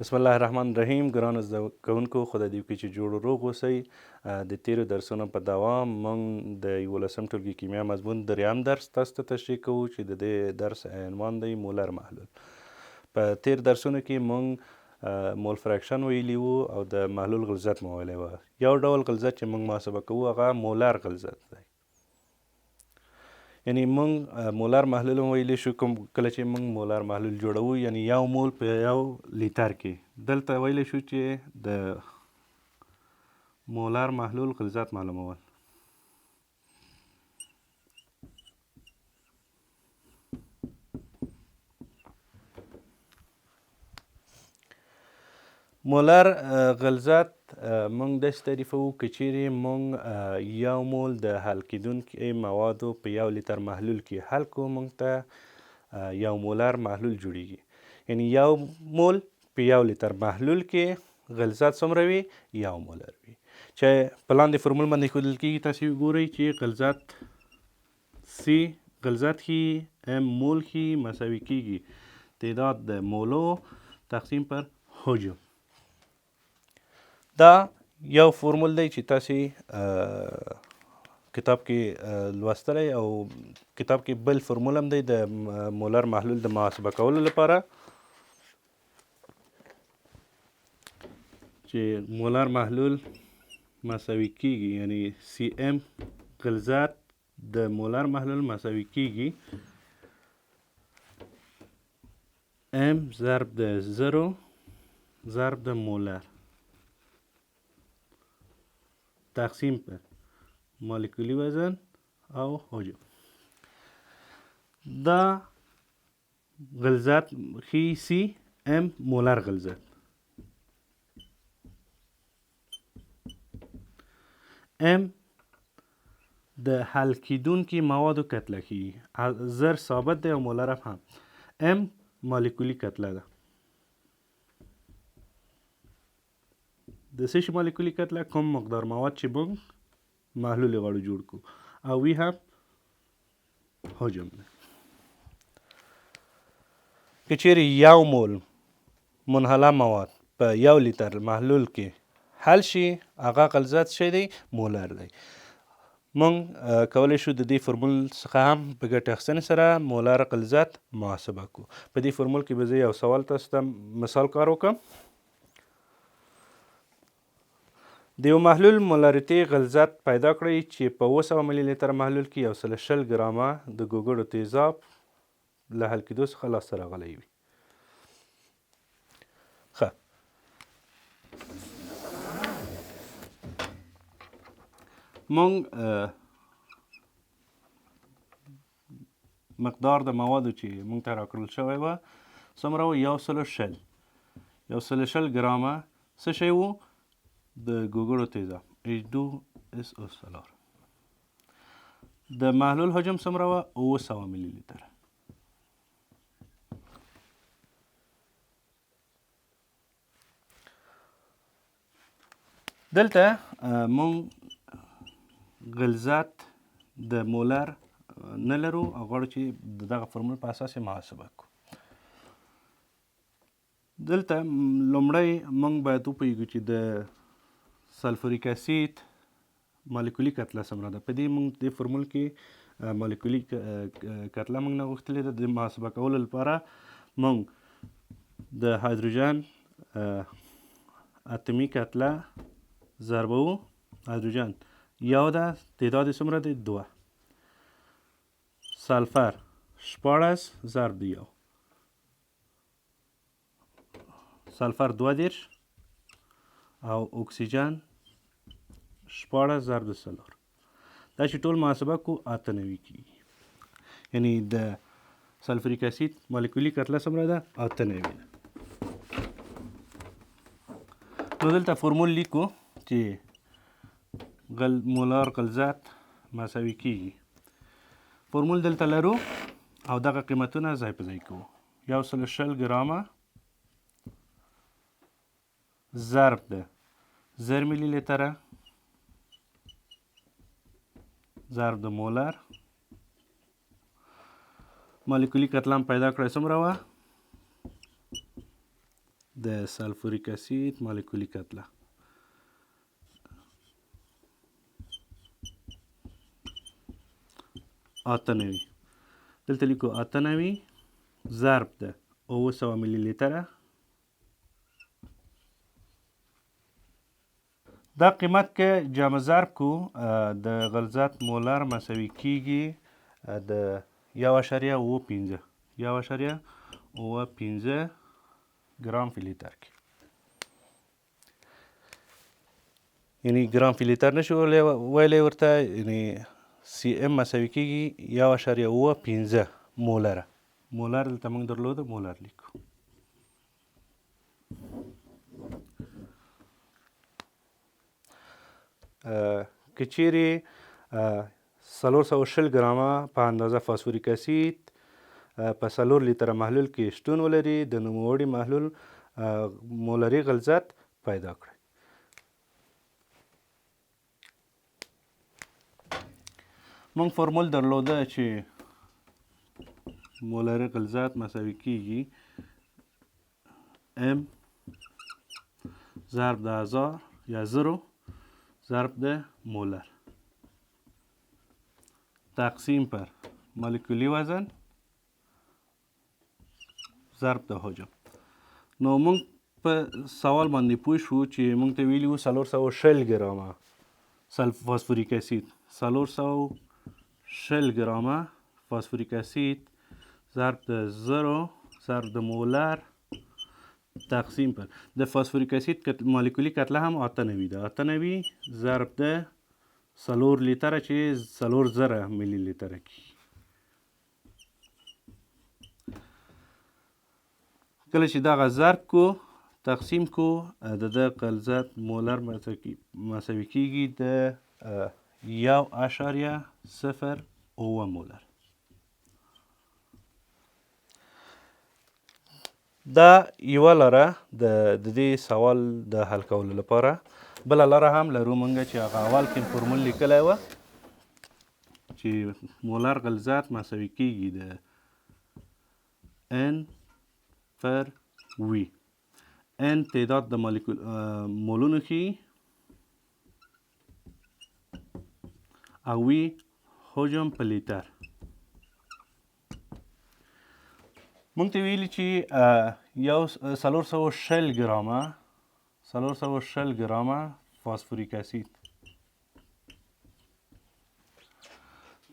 بسم الله الرحمن الرحیم. ګرانو زده کوونکو، خدای دې وکړي چې جوړ و روغ اوسئ. د تیرو درسونو په دوام موږ د 11 ټولګي کیمیا مضمون دریم درس تاسو ته تشریح کوو چې د دې درس عنوان دی مولر محلول. په تیر درسونو کې موږ مول فریکشن ویلي وو او د محلول غلظت مو ویلی وه. یو ډول غلظت چې موږ محاسبه کوو هغه مولر غلظت دی. یعنی موږ مولر محلول هم ویلی شو کوم کله چې موږ مولر محلول جوړوو، یعنی یو مول په یو لیتر کې. دلته ویلی شو چې د مولر محلول غلظت معلومول. مولر غلظت موږ داسې تعریفوو که چیرې موږ یو مول د حل کیدونکي موادو په یو لیتر محلول کې حل کړو، موږ ته یو مولر محلول جوړیږي. یعنی یو مول په یو لیتر محلول کې غلظت څومره وي؟ یو مولر وي، چې په لاندې فرمول باندې ښودل کیږي. تاسې وګورئ چې غلظت سی غلظت ښیي ام مول ښیي مساوي کیږي تعداد د مولو تقسیم پر حجم. دا یو فورمول دی چې تاسې کتاب کې لوستلی، او کتاب کې بل فورمول هم دی د مولر محلول د محاسبه کولو لپاره، چې مولر محلول مساوي کیږي، یعنی سی ام غلظت د مولر محلول مساوي کیږي ام ضرب د 0 ضرب د مولر تقسیم پر مولکولی وزن او حجم. دا غلظت خی سی ام مولر غلظت. ام د حل کیدونکي موادو کتله ښیي، زر ثابت دی او مولر هم. ام مولکولي کتله ده. د څه شي مولکولي کتله؟ کوم مقدار مواد چې موږ محلول یې غواړو جوړ کړو، او وی هم حجم دی. که چیرې یو مول منحله مواد په یو لیتر محلول کې حل شي، هغه غلظت څه دی؟ مولر دی. موږ کولی شو د دې فرمول څخه هم په ګټې اخیستنې سره مولر غلظت محاسبه کړو. په دې فرمول کې به زه یو سوال تاسو ته مثال کار وکړم. د یو محلول مولریتي غلظت پیدا کړئ چې په 200 ملي لیتر محلول کې 120 ګرامه د ګوګړو تیزاب له حل کېدو څخه لاسته راغلی وي. ښه، موږ مقدار د موادو چې موږ ته راکړل شوی وه څومره و؟ 120 ګرامه څه شی و؟ د ګوګړو تیزاب H2SO4. د محلول حجم څومره وه؟ 900 ملي لیتر. دلته موږ غلظت د مولر نه لرو او غواړو چې د دغه فرمول په اساس یې محاسبه کړو. دلته لومړی موږ باید وپوهیږو چې د سلفوریک اسید مالیکولي کتله څومره ده. په دې موږ دې فرمول کې مالیکولي کتله موږ نه غوښتلې ده. د محاسبه کولو لپاره موږ د هایدروجن اتمي کتله ضربوو. هایدروجن یو ده، تعداد یې څومره دی؟ 2. سلفر 14 ضرب د 1. سلفر 22 او اکسیجن 14 ضرب د 4. دا چې ټول محاسبه کو 98 کیږي. یعنی د سلفریک اسید مالیکولي کتله څومره ده؟ 98 ده. نو دلته فرمول لیکو چې مولر غلظت مساوي کیږي. فرمول دلته لرو او دغه قیمتونه ځای په ځای کوو. 120 ګرامه ضرب د 0 ملي لیتره ضرب د مولر. مالیکولي کتله هم پیدا کړی څومره وه؟ د سلفوریک اسید مالیکولي کتله. اته نوي دلته لیکو 98 ضرب د 900 ملي لیتره. دا قیمت که جمع ضرب کو د غلظت مولر مساوي کیږي د 1.15 ګرام فی لیتر کې. یعنی ګرام فی لیتر نشو ویلی ورته، یعنی سی ام مساوي کیږي 1.15 مولره. مولر دلته موږ درلوده، مولر لیکو. که چیرې 420 ګرامه په اندازه فاسفوریک اسید په 4 لیتره محلول کې شتون ولري، د نوموړي محلول مولري غلظت پیدا کړئ. موږ فرمول درلوده چې مولري غلظت مساوي کیږي ام ضرب د 1000 یا 0 ضرب د مولر تقسیم پر مولکولی وزن ضرب د حجم. نو موږ په سوال باندې پوه شو چې موږ ته ویلي وو 420 ګرامه فاسفوریک اسید، 420 ګرامه فاسفوریک اسید ضرب د 0 ضرب د مولر تقسیم پر د فاسفوریک اسید مالیکولي کتله هم 98 ده. 98 ضرب د 4 لیتره چې 4000 ملي لیتره کی. کله چې دغه ضرب کو تقسیم کو د غلظت مولر مساوي کیږي د 1.08 مولر. دا یوه لاره د دې سوال د حل کولو لپاره. بله لاره هم لرو موږ چې هغه اول کې فرمول لیکلی وه چې مولر غلظت مساوي کیږي د n پر وي. n تعداد د مولونو ښیي او وي حجم په لیتر. موږ ته ویلي چې 420 ګرامه فاسفوریک اسید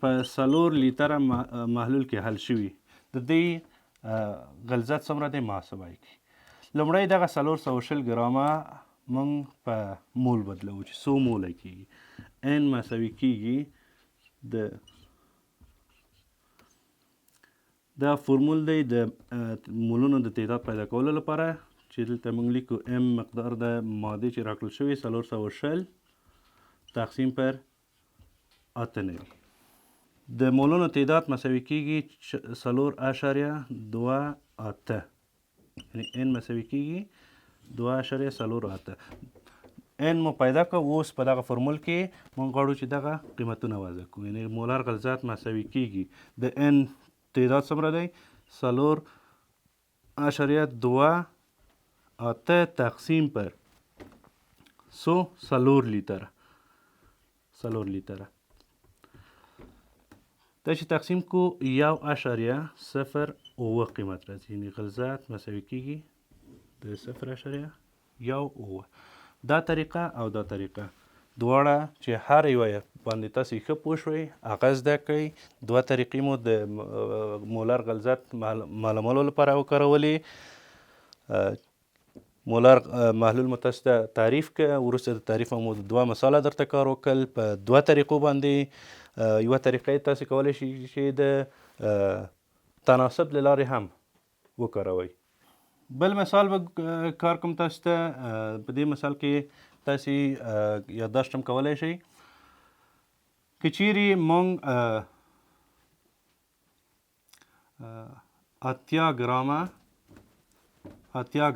په 4 لیتره محلول کې حل شوي. د دې غلظت څومره دی محاسبه یې کړي. لومړی دغه 420 ګرامه موږ په مول بدلوو چې څو موله کیږي. n مساوي کیږي د دا فرمول دی د مولونو د تعداد پیدا کولو لپاره چې دلته موږ لیکو m مقدار د مادې چې راکړل شوي 420 تقسیم پر 98. د مولونو تعداد مساوي کیږي 4.28 یعنی n مساوي کیږي 2.48. n مو پیدا کړو. اوس په دغه فرمول کې موږ غواړو چې دغه قیمتونه وضع کړو. یعنی مولر غلظت مساوي کیږي د n تعداد څومره دی 4.28 تقسیم پر 4 لیتره. دا چې تقسیم کو 1.08 قیمت راځي. یعنی غلظت مساوي کیږي د 0.18. دا طریقه او دا طریقه دواړه چې هر یوه باندې تاسې ښه پوه شوئ، هغه زده کړئ. دوه طریقې مو د مولر غلظت معلومولو لپاره وکارولې. مولر محلول مو تاسو ته تعریف که، وروسته د تعریف مو دوه مثاله درته کار وکړل په دوه طریقو باندې. یوه طریقه یې تاسې کولی شئ چې د تناسب له لارې هم وکاروئ. بل مثال به کار کوم تاسو ته. په دې مثال کې تاسې یادداشت هم کولی شئ. که چیرې موږ 80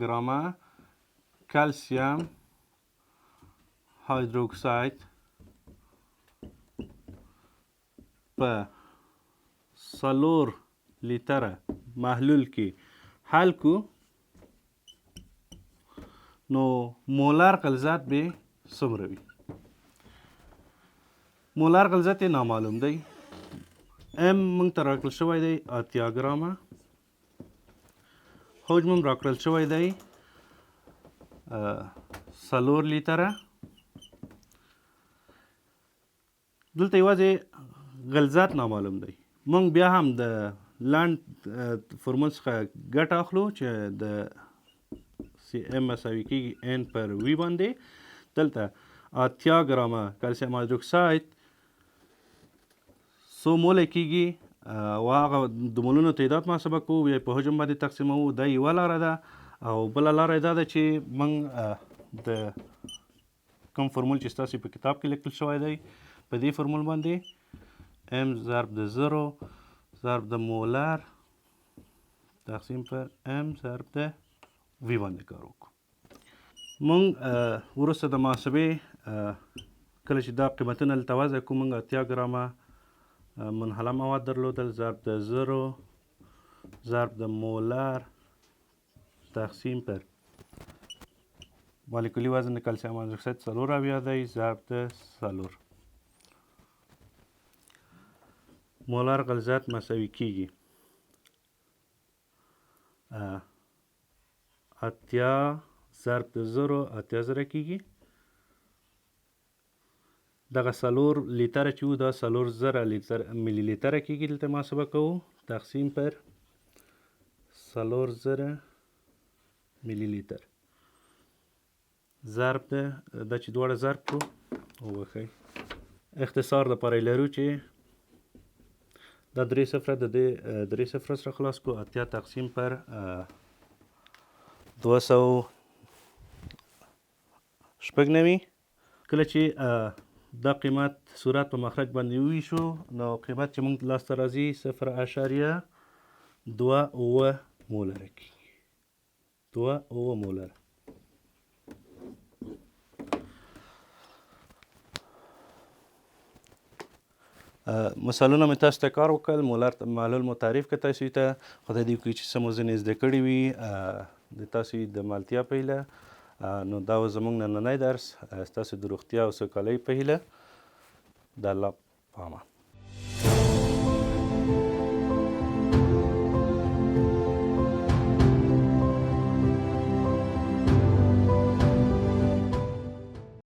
ګرامه کلسیم هایدروکساید په 4 لیتره محلول کې حل کو، نو مولر غلظت به څومره وي؟ مولر غلظت یې نامعلوم دی. ام موږ ته راکړل شوی دی 8 ګرامه، حجم هم راکړل شوی دی 4 لیتره. دلته یوازې غلظت نامعلوم دی. موږ بیا هم د لنډ فورمول څخه ګټه اخلو چې د سی ام مساوي کېږي ان پر وي باندې. دلته 8 ګرامه کلسیم هایدروکساید څو موله کېږي او هغه د مولونو تعداد محاسبه کوو، بیا په حجم باندې تقسیموو. دا یوه لاره ده. او بله لاره یې دا ده چې موږ د کوم فورمول چې ستاسې په کتاب کې لیکل شوی دی په دې فورمول باندې ام ضرب د 0 ضرب د مولر تقسیم پر ام ضرب د وی باندې کار وکړو. موږ وروسته د محاسبې کله چې دا قیمتونه دلته وضع کړو، موږ 8 ګرامه منحله مواد درلودل ضرب د 0 ضرب د مولر تقسیم پر مالیکولي وزن د کلسیم هایدروکساید 4 دی ضرب د 4. مولر غلظت مساوي کېږي 8 ضرب د 0 8 زره کېږي. دغه 4 لیتره چې وو دا 4 زره ملي لیتره کېږي. دلته محاسبه کوو تقسیم پر 4 زره ملي لیتر ضرب د دا چې دواړه ضرب کړو وبښئ اختصار دپاره یې لرو چې دا 3 صفره د دې 3 صفره سره خلاص کړو 8 تقسیم پر 296. کله چې دا قیمت صورت په مخرج باندې وویشو نو قیمت چې موږ لاسته راځي 0.29 مولره کېږي. 2 مولره. مثالونه مې تاسو ته کار وکړل، مولر محلول مو تعریف کړ تاسو ته. خدای دې وکړي چې څه مو ځینې زده کړي وي د تاسو د ملتیا په هیله. نو دا و زموږ نننی درس. ستاسو د روغتیا او سوکالۍ په هیله. د الله په امان.